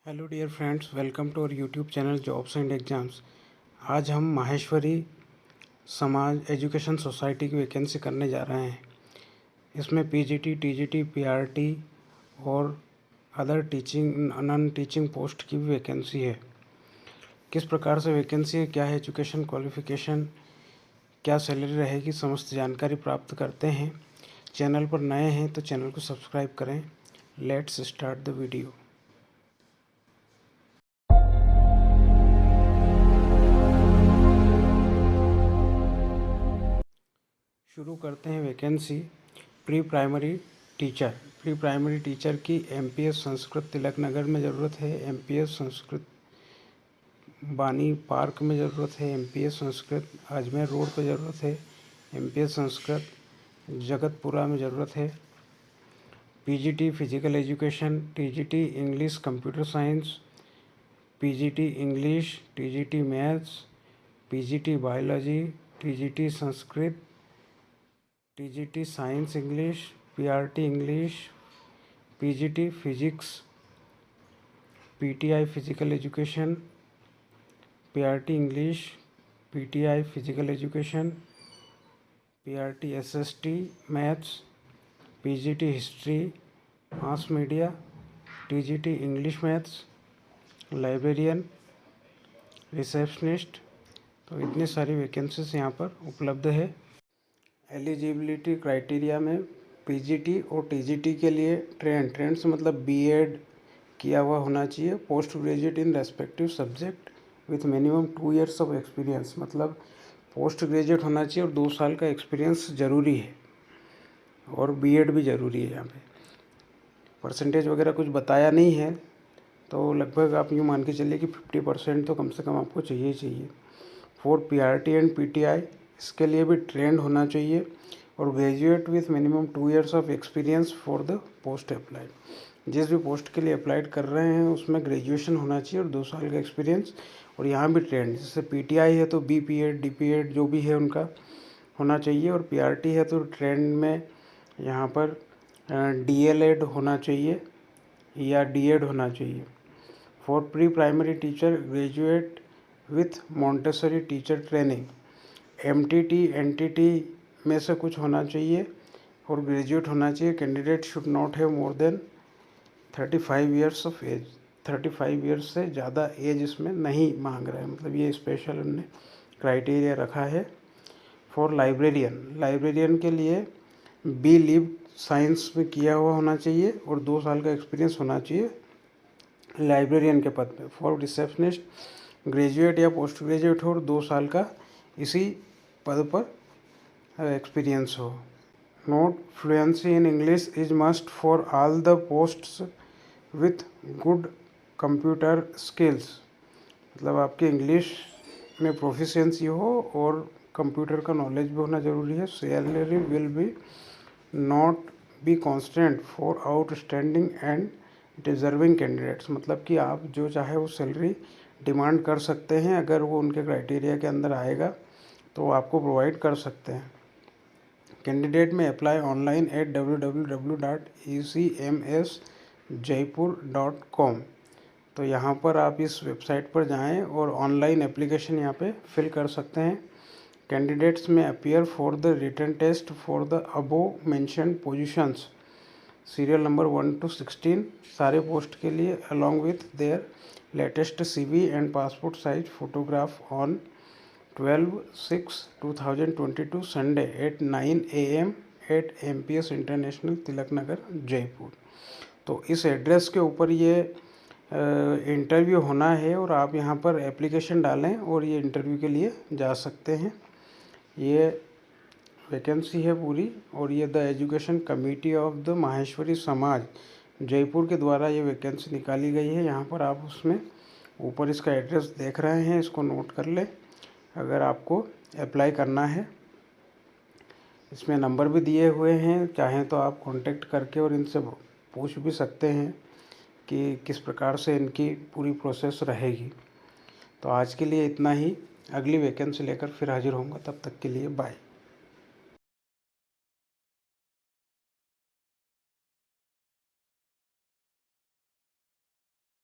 Hello dear friends, welcome to our YouTube channel jobs and exams. आज हम माहेश्वरी समाज education society की vacancy करने जा रहे हैं। इसमें पीजीटी, टीजीटी, पीआरटी और other teaching non teaching post की भी वैकेंसी है। किस प्रकार से वैकेंसी है, क्या है एजुकेशन क्वालिफ़िकेशन, क्या सैलरी रहेगी, समस्त जानकारी प्राप्त करते हैं। चैनल पर नए हैं तो चैनल को सब्सक्राइब करें। Let's start the video. शुरू करते हैं वैकेंसी। प्री प्राइमरी टीचर की एमपीएस संस्कृत तिलक नगर में ज़रूरत है, एमपीएस संस्कृत बानी पार्क में ज़रूरत है, एमपीएस संस्कृत अजमेर रोड पर ज़रूरत है, एमपीएस संस्कृत जगतपुरा में ज़रूरत है। PGT physical education, TGT English computer science, PGT English, TGT maths, PGT biology, TGT Sanskrit, TGT science English, PRT English, PGT physics, PTI physical education, PRT English, PTI physical education, PRT SST maths, PGT history mass media, TGT English maths, librarian, receptionist. तो इतनी सारी vacancies यहाँ पर उपलब्ध है। Eligibility criteria में PGT और TGT के लिए ट्रेंड से मतलब बीएड किया हुआ होना चाहिए। Post graduate in respective subject with minimum 2 years of experience, मतलब पोस्ट ग्रेजुएट होना चाहिए और 2 साल का एक्सपीरियंस ज़रूरी है, और बीएड भी ज़रूरी है। यहाँ पे परसेंटेज वगैरह कुछ बताया नहीं है, तो लगभग आप यूँ मान के चलिए कि 50% तो कम से कम आपको चाहिए ही चाहिए। फॉर पीआरटी एंड पीटीआई इसके लिए भी ट्रेंड होना चाहिए, और graduate with minimum 2 years of experience for the post applied. जिस भी पोस्ट के लिए अप्लाइड कर रहे हैं उसमें ग्रेजुएशन होना चाहिए और 2 साल का एक्सपीरियंस। और यहाँ भी ट्रेंड, जैसे पीटीआई है तो बीपीएड डीपीएड जो भी है उनका होना चाहिए, और पीआरटी है तो ट्रेंड में यहाँ पर डीएलएड होना चाहिए या डीएड होना चाहिए। For pre primary teacher graduate with Montessori teacher training, MTT NTT में से कुछ होना चाहिए और ग्रेजुएट होना चाहिए। Candidate should not have more than 35 years of age. 35 years से ज़्यादा एज इसमें नहीं मांग रहा है, मतलब ये स्पेशल उन्होंने क्राइटेरिया रखा है। फॉर लाइब्रेरियन के लिए बी लिव साइंस में किया हुआ होना चाहिए और 2 साल का एक्सपीरियंस होना चाहिए लाइब्रेरियन के पद पे। फॉर रिसेप्शनिस्ट ग्रेजुएट या पोस्ट ग्रेजुएट हो और 2 साल का इसी पद पर एक्सपीरियंस हो। Note fluency in English is must for all the posts with good computer skills, मतलब आपके इंग्लिश में प्रोफिशिएंसी हो और कंप्यूटर का नॉलेज भी होना ज़रूरी है। Salary will be not be constant for outstanding and deserving candidates, मतलब कि आप जो चाहे वो सैलरी डिमांड कर सकते हैं, अगर वो उनके क्राइटेरिया के अंदर आएगा तो आपको प्रोवाइड कर सकते हैं। कैंडिडेट में अप्लाई ऑनलाइन एट www.ecmsjaipur.com। तो यहाँ पर आप इस वेबसाइट पर जाएं और ऑनलाइन एप्लीकेशन यहाँ पे फिल कर सकते हैं। कैंडिडेट्स में appear for the written test for the above mentioned positions, serial number 1 to 16 सारे पोस्ट के लिए, along with their latest CV and passport size photograph on 12/6/2022 Sunday at 9 AM at MPS international Tilak Nagar Jaipur. तो इस address के ऊपर ये interview होना है और आप यहाँ पर एप्लीकेशन डालें और ये इंटरव्यू के लिए जा सकते हैं। ये वैकेंसी है पूरी, और ये the education committee of the Maheshwari समाज जयपुर के द्वारा ये वैकेंसी निकाली गई है। यहाँ पर आप उसमें ऊपर इसका एड्रेस देख रहे हैं, इसको नोट कर लें अगर आपको अप्लाई करना है। इसमें नंबर भी दिए हुए हैं, चाहें तो आप कांटेक्ट करके और इनसे पूछ भी सकते हैं कि किस प्रकार से इनकी पूरी प्रोसेस रहेगी। तो आज के लिए इतना ही, अगली वैकेंसी लेकर फिर हाजिर होऊंगा, तब तक के लिए बाय।